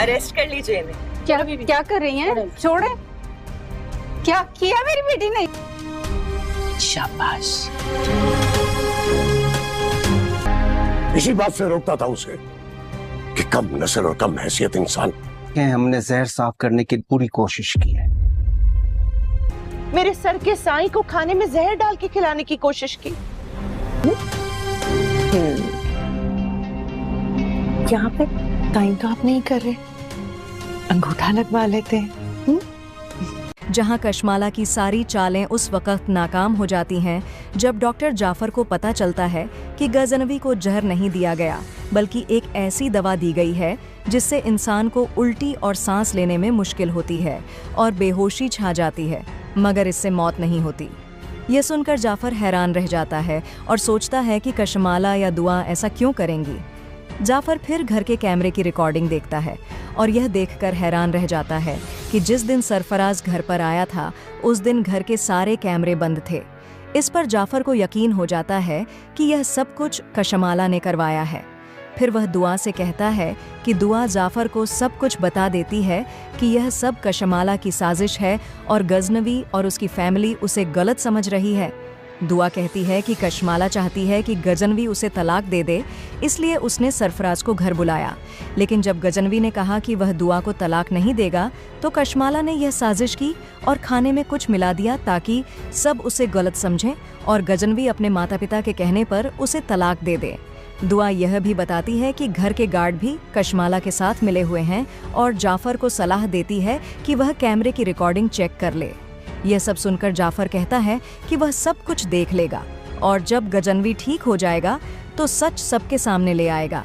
Arrest कर लीजिए इन्हें। क्या कर रही हैं? छोड़े। क्या किया मेरी बेटी ने? शाबाश। इसी बात से रोकता था उसे कि कम नस्ल और कम हैसियत इंसान। हमने जहर साफ करने की पूरी कोशिश की है। मेरे सर के साईं को खाने में जहर डाल के खिलाने की कोशिश की। यहाँ पे टाइम तो आप नहीं कर रहे, अंगूठा लगवा लेते हैं। जहां कशमाला की सारी चालें उस वक्त नाकाम हो जाती हैं जब डॉक्टर जाफर को पता चलता है कि गजनवी को जहर नहीं दिया गया बल्कि एक ऐसी दवा दी गई है जिससे इंसान को उल्टी और सांस लेने में मुश्किल होती है और बेहोशी छा जाती है, मगर इससे मौत नहीं होती। ये सुनकर जाफर हैरान रह जाता है और सोचता है कि कशमाला या दुआ ऐसा क्यों करेंगी। जाफर फिर घर के कैमरे की रिकॉर्डिंग देखता है और यह देखकर हैरान रह जाता है कि जिस दिन सरफराज घर पर आया था उस दिन घर के सारे कैमरे बंद थे। इस पर जाफर को यकीन हो जाता है कि यह सब कुछ कशमाला ने करवाया है। फिर वह दुआ से कहता है कि दुआ जाफर को सब कुछ बता देती है कि यह सब कशमाला की साजिश है और गजनवी और उसकी फैमिली उसे गलत समझ रही है। दुआ कहती है कि कशमाला चाहती है कि गजनवी उसे तलाक दे दे, इसलिए उसने सरफराज को घर बुलाया। लेकिन जब गजनवी ने कहा कि वह दुआ को तलाक नहीं देगा तो कशमाला ने यह साजिश की और खाने में कुछ मिला दिया ताकि सब उसे गलत समझें और गजनवी अपने माता पिता के कहने पर उसे तलाक दे दे। दुआ यह भी बताती है कि घर के गार्ड भी कशमाला के साथ मिले हुए हैं और जाफर को सलाह देती है कि वह कैमरे की रिकॉर्डिंग चेक कर ले। यह सब सुनकर जाफर कहता है कि वह सब कुछ देख लेगा और जब गजनवी ठीक हो जाएगा तो सच सबके सामने ले आएगा।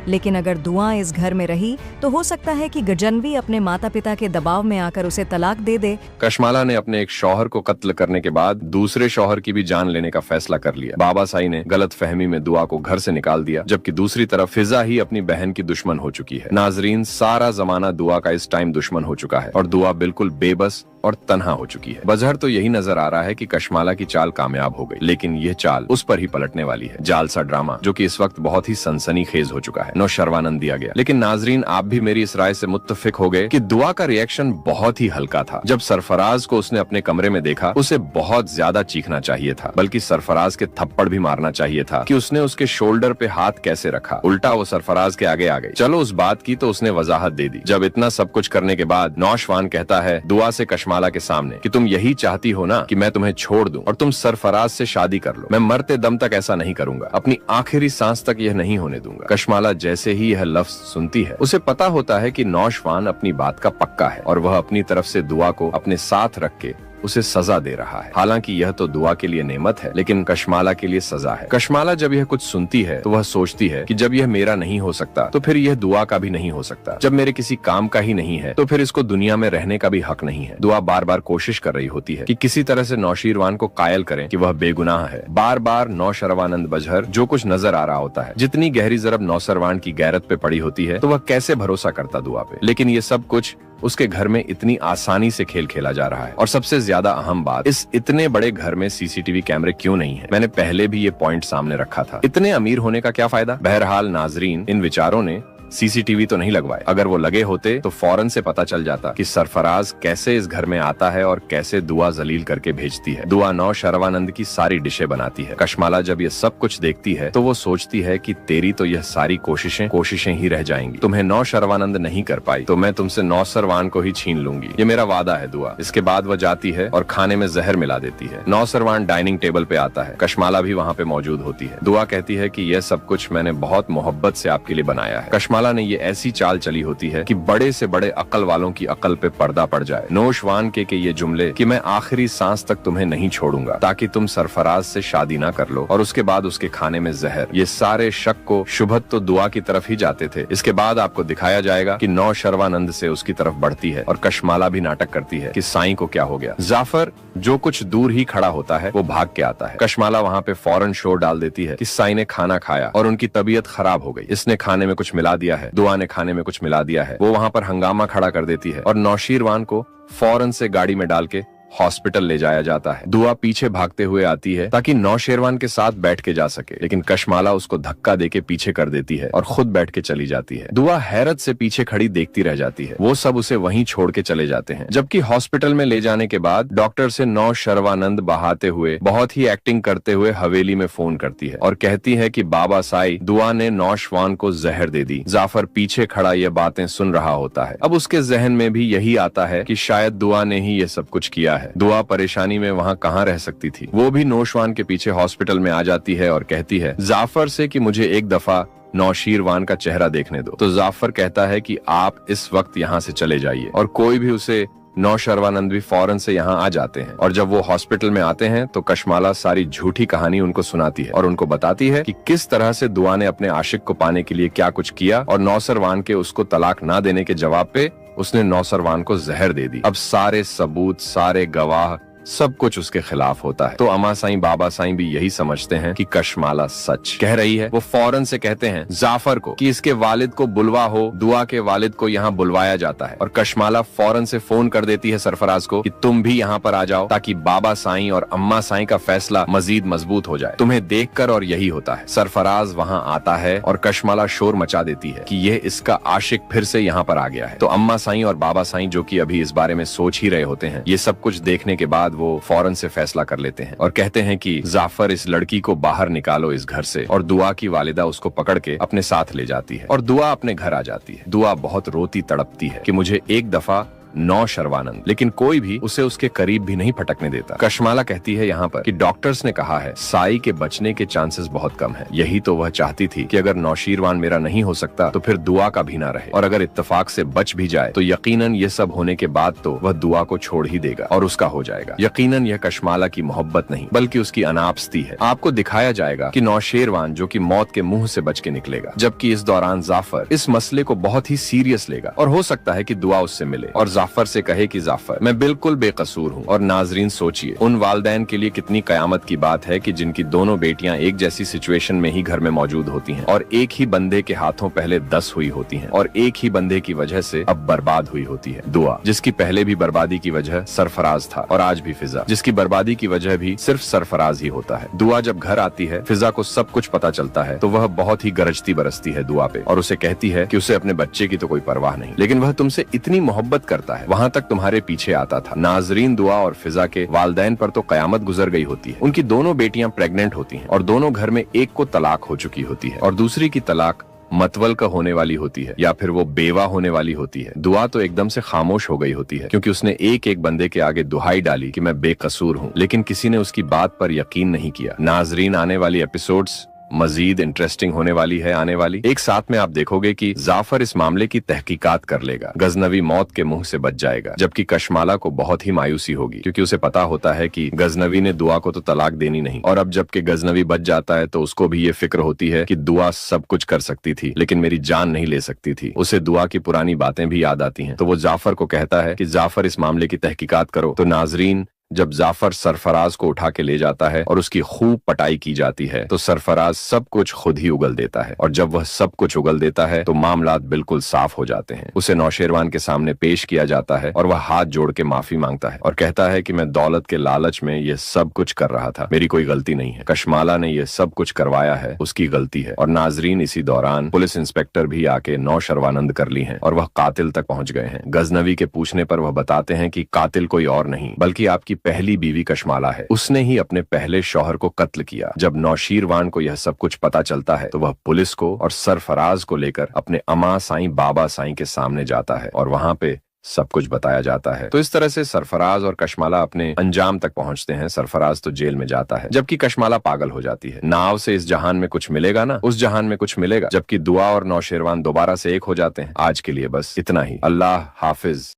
लेकिन अगर दुआ इस घर में रही तो हो सकता है कि गजनवी अपने माता पिता के दबाव में आकर उसे तलाक दे दे। कशमाला ने अपने एक शौहर को कत्ल करने के बाद दूसरे शौहर की भी जान लेने का फैसला कर लिया। बाबा साई ने गलत फहमी में दुआ को घर से निकाल दिया, जबकि दूसरी तरफ फिजा ही अपनी बहन की दुश्मन हो चुकी है। नाजरीन, सारा जमाना दुआ का इस टाइम दुश्मन हो चुका है और दुआ बिल्कुल बेबस और तन्हा हो चुकी है। बजहर तो यही नजर आ रहा है कि कशमाला की चाल कामयाब हो गई, लेकिन यह चाल उस पर ही पलटने वाली है। जालसा ड्रामा जो कि इस वक्त बहुत ही सनसनीखेज हो चुका है, नौशरवानंद दिया गया। लेकिन नाजरीन, आप भी मेरी इस राय से मुत्तफिक हो गए कि दुआ का रिएक्शन बहुत ही हल्का था। जब सरफराज को उसने अपने कमरे में देखा, उसे बहुत ज्यादा चीखना चाहिए था, बल्कि सरफराज के थप्पड़ भी मारना चाहिए था कि उसने उसके शोल्डर पे हाथ कैसे रखा। उल्टा वो सरफराज के आगे आ गई। चलो उस बात की तो उसने वजाहत दे दी। जब इतना सब कुछ करने के बाद नौशवान कहता है दुआ से कशमाला के सामने कि तुम यही चाहती हो ना कि मैं तुम्हें छोड़ दूं और तुम सरफराज से शादी कर लो। मैं मरते दम तक ऐसा नहीं करूंगा, अपनी आखिरी सांस तक यह नहीं होने दूंगा। कशमाला जैसे ही यह लफ्ज सुनती है, उसे पता होता है कि नौशवान अपनी बात का पक्का है और वह अपनी तरफ से दुआ को अपने साथ रख के उसे सजा दे रहा है। हालांकि यह तो दुआ के लिए नेमत है, लेकिन कशमाला के लिए सजा है। कशमाला जब यह कुछ सुनती है तो वह सोचती है कि जब यह मेरा नहीं हो सकता तो फिर यह दुआ का भी नहीं हो सकता। जब मेरे किसी काम का ही नहीं है तो फिर इसको दुनिया में रहने का भी हक नहीं है। दुआ बार बार कोशिश कर रही होती है कि किसी तरह से नौशीरवान को कायल करें कि वह बेगुनाह है। बार बार नौशरवानंद बजहर जो कुछ नजर आ रहा होता है, जितनी गहरी जरब नौशरवान की गैरत पे पड़ी होती है, तो वह कैसे भरोसा करता दुआ पे। लेकिन ये सब कुछ उसके घर में इतनी आसानी से खेल खेला जा रहा है। और सबसे ज्यादा अहम बात, इस इतने बड़े घर में सीसीटीवी कैमरे क्यों नहीं है? मैंने पहले भी ये पॉइंट सामने रखा था। इतने अमीर होने का क्या फायदा? बहरहाल नाजरीन, इन विचारों ने सीसीटीवी तो नहीं लगवाए। अगर वो लगे होते तो फौरन से पता चल जाता कि सरफराज कैसे इस घर में आता है और कैसे दुआ जलील करके भेजती है। दुआ नौशरवानंद की सारी डिशें बनाती है। कशमाला जब ये सब कुछ देखती है तो वो सोचती है कि तेरी तो यह सारी कोशिशें ही रह जाएंगी। तुम्हें नौशरवानंद नहीं कर पाई तो मैं तुमसे नौशरवान को ही छीन लूंगी, ये मेरा वादा है दुआ। इसके बाद वह जाती है और खाने में जहर मिला देती है। नौशरवान डाइनिंग टेबल पे आता है। कशमाला भी वहाँ पे मौजूद होती है। दुआ कहती है कि यह सब कुछ मैंने बहुत मोहब्बत से आपके लिए बनाया है। कशमाला ने ये ऐसी चाल चली होती है कि बड़े से बड़े अकल वालों की अकल पे पर्दा पड़ जाए। नौशवान के ये जुमले कि मैं आखिरी सांस तक तुम्हें नहीं छोड़ूंगा ताकि तुम सरफराज से शादी ना कर लो और उसके बाद उसके खाने में जहर, ये सारे शक को शुभत तो दुआ की तरफ ही जाते थे। इसके बाद आपको दिखाया जाएगा कि नौशरवानंद से उसकी तरफ बढ़ती है और कशमाला भी नाटक करती है कि साईं को क्या हो गया। जाफर जो कुछ दूर ही खड़ा होता है वो भाग के आता है। कशमाला वहाँ पे फौरन शोर डाल देती है कि साईं ने खाना खाया और उनकी तबीयत खराब हो गई, इसने खाने में कुछ मिला दिया है, दुआ ने खाने में कुछ मिला दिया है। वो वहाँ पर हंगामा खड़ा कर देती है और नौशीरवान को फौरन से गाड़ी में डाल के हॉस्पिटल ले जाया जाता है। दुआ पीछे भागते हुए आती है ताकि नौशेरवान के साथ बैठ के जा सके, लेकिन कशमाला उसको धक्का देके पीछे कर देती है और खुद बैठ के चली जाती है। दुआ हैरत से पीछे खड़ी देखती रह जाती है। वो सब उसे वहीं छोड़ के चले जाते हैं। जबकि हॉस्पिटल में ले जाने के बाद डॉक्टर से नौशरवानंद बहाते हुए, बहुत ही एक्टिंग करते हुए हवेली में फोन करती है और कहती है कि बाबा साई, दुआ ने नौशवान को जहर दे दी। जाफर पीछे खड़ा ये बातें सुन रहा होता है। अब उसके जहन में भी यही आता है कि शायद दुआ ने ही ये सब कुछ किया है। दुआ परेशानी में वहाँ कहाँ रह सकती थी। वो भी नौशवान के पीछे हॉस्पिटल में आ जाती है और कहती है जाफर से कि मुझे एक दफा नौशीरवान का चेहरा देखने दो। तो जाफर कहता है कि आप इस वक्त यहाँ से चले जाइए, और कोई भी उसे नौशरवानंद भी फौरन से यहाँ आ जाते हैं। और जब वो हॉस्पिटल में आते हैं तो कशमाला सारी झूठी कहानी उनको सुनाती है और उनको बताती है कि किस तरह से दुआ ने अपने आशिक को पाने के लिए क्या कुछ किया, और नौशरवान के उसको तलाक ना देने के जवाब पे उसने नौशरवान को जहर दे दी। अब सारे सबूत, सारे गवाह, सब कुछ उसके खिलाफ होता है। तो अमा साईं, बाबा साईं भी यही समझते हैं कि कशमाला सच कह रही है। वो फौरन से कहते हैं जाफर को कि इसके वालिद को बुलवा हो। दुआ के वालिद को यहाँ बुलवाया जाता है और कशमाला फौरन से फोन कर देती है सरफराज को कि तुम भी यहाँ पर आ जाओ ताकि बाबा साईं और अम्मा साईं का फैसला मजीद मजबूत हो जाए तुम्हें देखकर। और यही होता है। सरफराज वहाँ आता है और कशमाला शोर मचा देती है कि ये इसका आशिक फिर से यहाँ पर आ गया है। तो अम्मा साईं और बाबा साईं, जो कि अभी इस बारे में सोच ही रहे होते हैं, ये सब कुछ देखने के बाद वो फौरन से फैसला कर लेते हैं और कहते हैं कि जाफर, इस लड़की को बाहर निकालो इस घर से। और दुआ की वालिदा उसको पकड़ के अपने साथ ले जाती है और दुआ अपने घर आ जाती है। दुआ बहुत रोती तड़पती है कि मुझे एक दफा नौशरवानंद, लेकिन कोई भी उसे उसके करीब भी नहीं फटकने देता। कशमाला कहती है यहाँ पर कि डॉक्टर्स ने कहा है साई के बचने के चांसेस बहुत कम है। यही तो वह चाहती थी कि अगर नौशीरवान मेरा नहीं हो सकता तो फिर दुआ का भी ना रहे, और अगर इत्तेफाक से बच भी जाए तो यकीनन ये सब होने के बाद तो वह दुआ को छोड़ ही देगा और उसका हो जाएगा। यकीनन यह कशमाला की मोहब्बत नहीं बल्कि उसकी अनापस्ती है। आपको दिखाया जाएगा कि नौशेरवान जो कि मौत के मुंह से बच के निकलेगा, जबकि इस दौरान जाफर इस मसले को बहुत ही सीरियस लेगा और हो सकता है कि दुआ उससे मिले और जाफर से कहे कि जाफर, मैं बिल्कुल बेकसूर हूँ। और नाजरीन सोचिए, उन वालदैन के लिए कितनी कयामत की बात है कि जिनकी दोनों बेटियां एक जैसी सिचुएशन में ही घर में मौजूद होती हैं और एक ही बंदे के हाथों पहले 10 हुई होती हैं और एक ही बंदे की वजह से अब बर्बाद हुई होती है। दुआ, जिसकी पहले भी बर्बादी की वजह सरफराज था और आज भी फिजा, जिसकी बर्बादी की वजह भी सिर्फ सरफराज ही होता है। दुआ जब घर आती है, फिजा को सब कुछ पता चलता है तो वह बहुत ही गरजती बरसती है दुआ पे और उसे कहती है कि उसे अपने बच्चे की तो कोई परवाह नहीं, लेकिन वह तुमसे इतनी मोहब्बत करता है, वहाँ तक तुम्हारे पीछे आता था। नाजरीन, दुआ और फिजा के वालदैन पर तो कयामत गुजर गई होती है। उनकी दोनों बेटियां प्रेग्नेंट होती हैं और दोनों घर में एक को तलाक हो चुकी होती है और दूसरी की तलाक मतवल का होने वाली होती है या फिर वो बेवा होने वाली होती है। दुआ तो एकदम से खामोश हो गई होती है क्योंकि उसने एक एक बंदे के आगे दुहाई डाली कि मैं बेकसूर हूँ, लेकिन किसी ने उसकी बात पर यकीन नहीं किया। नाजरीन, आने वाली एपिसोड्स मजीद इंटरेस्टिंग होने वाली है। आने वाली एक साथ में आप देखोगे कि जाफर इस मामले की तहकीकात कर लेगा, गजनवी मौत के मुंह से बच जाएगा, जबकि कशमाला को बहुत ही मायूसी होगी क्योंकि उसे पता होता है कि गजनवी ने दुआ को तो तलाक देनी नहीं, और अब जबकि गजनवी बच जाता है तो उसको भी ये फिक्र होती है कि दुआ सब कुछ कर सकती थी लेकिन मेरी जान नहीं ले सकती थी। उसे दुआ की पुरानी बातें भी याद आती हैं तो वो जाफर को कहता है कि जाफर, इस मामले की तहकीकात करो। तो नाजरीन, जब जाफर सरफराज को उठा के ले जाता है और उसकी खूब पटाई की जाती है तो सरफराज सब कुछ खुद ही उगल देता है, और जब वह सब कुछ उगल देता है तो मामलात बिल्कुल साफ हो जाते हैं। उसे नौशेरवान के सामने पेश किया जाता है और वह हाथ जोड़ के माफी मांगता है और कहता है कि मैं दौलत के लालच में ये सब कुछ कर रहा था, मेरी कोई गलती नहीं है, कशमाला ने ये सब कुछ करवाया है, उसकी गलती है। और नाजरीन, इसी दौरान पुलिस इंस्पेक्टर भी आके नौशरवानंद कर ली है और वह कातिल तक पहुंच गए हैं। गजनवी के पूछने पर वह बताते हैं कि कातिल कोई और नहीं बल्कि आपकी पहली बीवी कशमाला है, उसने ही अपने पहले शौहर को कत्ल किया। जब नौशीरवान को यह सब कुछ पता चलता है तो वह पुलिस को और सरफराज को लेकर अपने अमा साईं, बाबा साईं के सामने जाता है और वहां पे सब कुछ बताया जाता है। तो इस तरह से सरफराज और कशमाला अपने अंजाम तक पहुंचते हैं। सरफराज तो जेल में जाता है जबकि कशमाला पागल हो जाती है। नाव से इस जहान में कुछ मिलेगा ना, उस जहान में कुछ मिलेगा, जबकि दुआ और नौशेरवान दोबारा से एक हो जाते हैं। आज के लिए बस इतना ही। अल्लाह हाफिज।